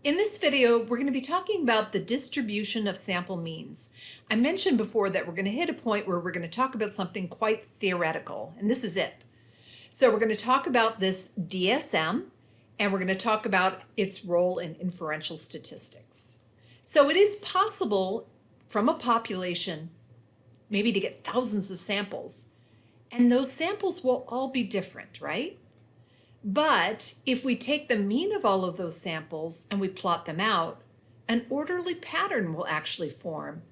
In this video, we're going to be talking about the distribution of sample means. I mentioned before that we're going to hit a point where we're going to talk about something quite theoretical, and this is it. So we're going to talk about this DSM, and we're going to talk about its role in inferential statistics. So it is possible from a population maybe to get thousands of samples, and those samples will all be different, right? But if we take the mean of all of those samples and we plot them out, an orderly pattern will actually form.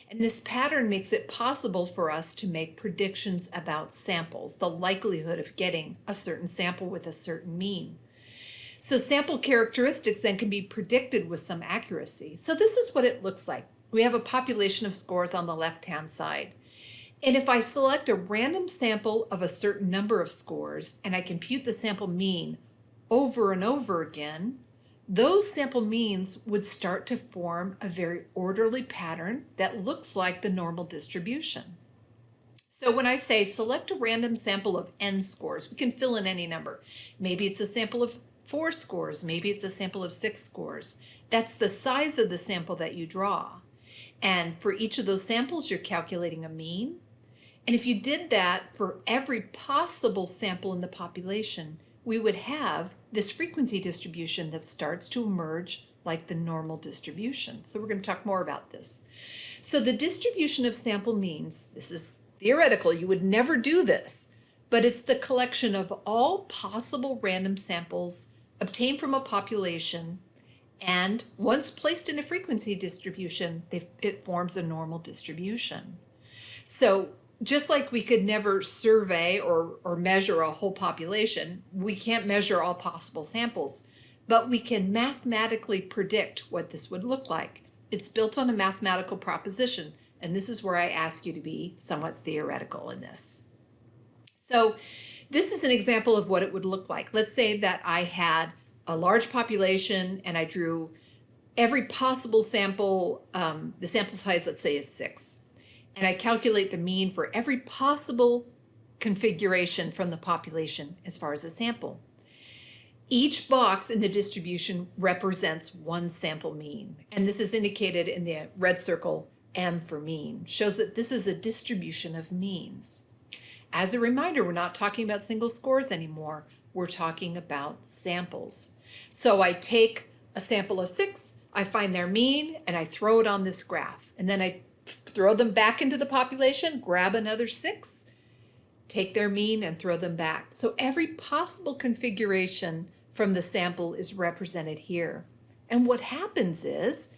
And this pattern makes it possible for us to make predictions about samples, the likelihood of getting a certain sample with a certain mean. So sample characteristics then can be predicted with some accuracy. So this is what it looks like. We have a population of scores on the left-hand side. And if I select a random sample of a certain number of scores and I compute the sample mean over and over again, those sample means would start to form a very orderly pattern that looks like the normal distribution. So when I say select a random sample of n scores, we can fill in any number. Maybe it's a sample of 4 scores, maybe it's a sample of 6 scores. That's the size of the sample that you draw. And for each of those samples, you're calculating a mean. And if you did that for every possible sample in the population, we would have this frequency distribution that starts to emerge like the normal distribution. So we're going to talk more about this. So the distribution of sample means, this is theoretical, you would never do this, but it's the collection of all possible random samples obtained from a population, and once placed in a frequency distribution, it forms a normal distribution. So just like we could never survey or measure a whole population, we can't measure all possible samples, but we can mathematically predict what this would look like. It's built on a mathematical proposition, and this is where I ask you to be somewhat theoretical in this. So this is an example of what it would look like. Let's say that I had a large population and I drew every possible sample, the sample size, let's say, is 6. And I calculate the mean for every possible configuration from the population as far as a sample. Each box in the distribution represents one sample mean, and this is indicated in the red circle, M for mean, shows that this is a distribution of means. As a reminder, we're not talking about single scores anymore, we're talking about samples. So I take a sample of 6, I find their mean, and I throw it on this graph, and then I throw them back into the population, grab another 6, take their mean and throw them back. So every possible configuration from the sample is represented here. And what happens is,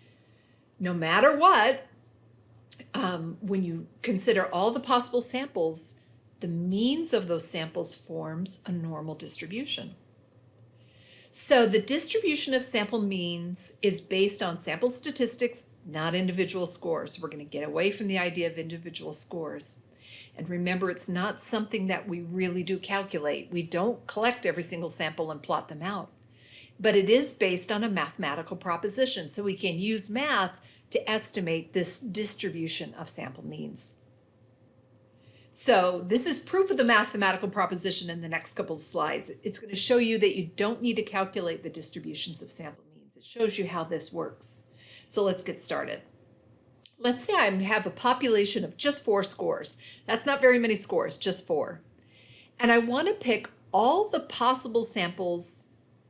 no matter what, when you consider all the possible samples, the means of those samples forms a normal distribution. So the distribution of sample means is based on sample statistics, not individual scores. We're going to get away from the idea of individual scores. And remember, it's not something that we really do calculate. We don't collect every single sample and plot them out. But it is based on a mathematical proposition, so we can use math to estimate this distribution of sample means. So this is proof of the mathematical proposition in the next couple of slides. It's going to show you that you don't need to calculate the distributions of sample means. It shows you how this works. So let's get started. Let's say I have a population of just 4 scores. That's not very many scores, just 4. And I want to pick all the possible samples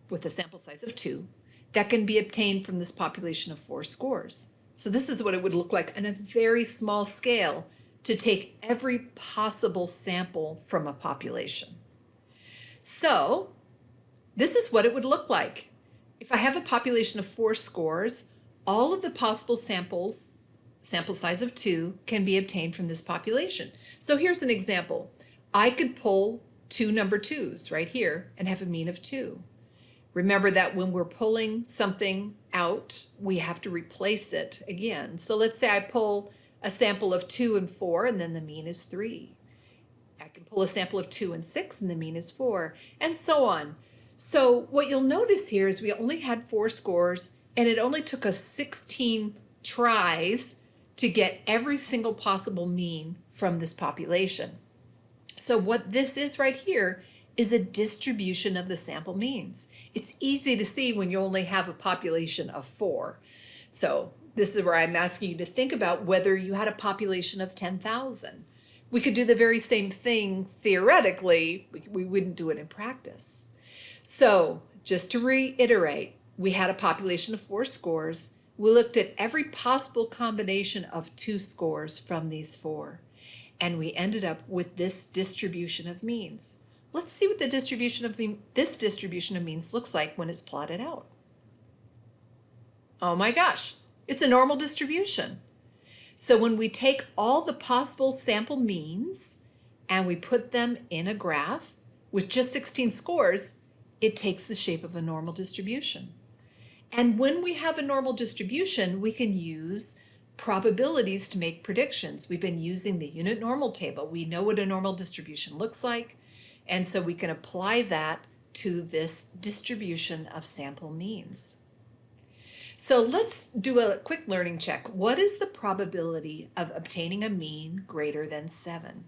with a sample size of 2 that can be obtained from this population of 4 scores. So this is what it would look like on a very small scale to take every possible sample from a population. So this is what it would look like. If I have a population of 4 scores, all of the possible samples, sample size of 2, can be obtained from this population. So here's an example. I could pull 2 number 2s right here and have a mean of 2. Remember that when we're pulling something out, we have to replace it again. So let's say I pull a sample of 2 and 4, and then the mean is 3. I can pull a sample of 2 and 6, and the mean is 4, and so on. So what you'll notice here is we only had 4 scores, and it only took us 16 tries to get every single possible mean from this population. So what this is right here is a distribution of the sample means. It's easy to see when you only have a population of 4. So this is where I'm asking you to think about whether you had a population of 10,000. We could do the very same thing theoretically, we wouldn't do it in practice. So just to reiterate, we had a population of 4 scores. We looked at every possible combination of 2 scores from these 4, and we ended up with this distribution of means. Let's see what the this distribution of means looks like when it's plotted out. Oh my gosh, it's a normal distribution. So when we take all the possible sample means and we put them in a graph with just 16 scores, it takes the shape of a normal distribution. And when we have a normal distribution, we can use probabilities to make predictions. We've been using the unit normal table. We know what a normal distribution looks like, and so we can apply that to this distribution of sample means. So let's do a quick learning check. What is the probability of obtaining a mean greater than 7?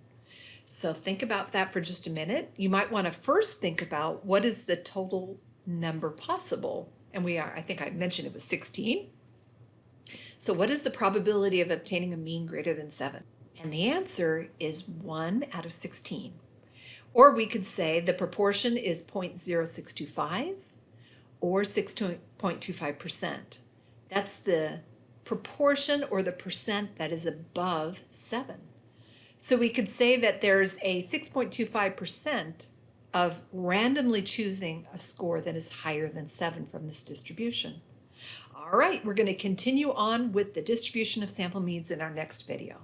So think about that for just a minute. You might want to first think about what is the total number possible. And I think I mentioned it was 16. So what is the probability of obtaining a mean greater than 7? And the answer is 1 out of 16. Or we could say the proportion is 0.0625 or 6.25%. That's the proportion or the percent that is above 7. So we could say that there's a 6.25% of randomly choosing a score that is higher than 7 from this distribution. All right, we're going to continue on with the distribution of sample means in our next video.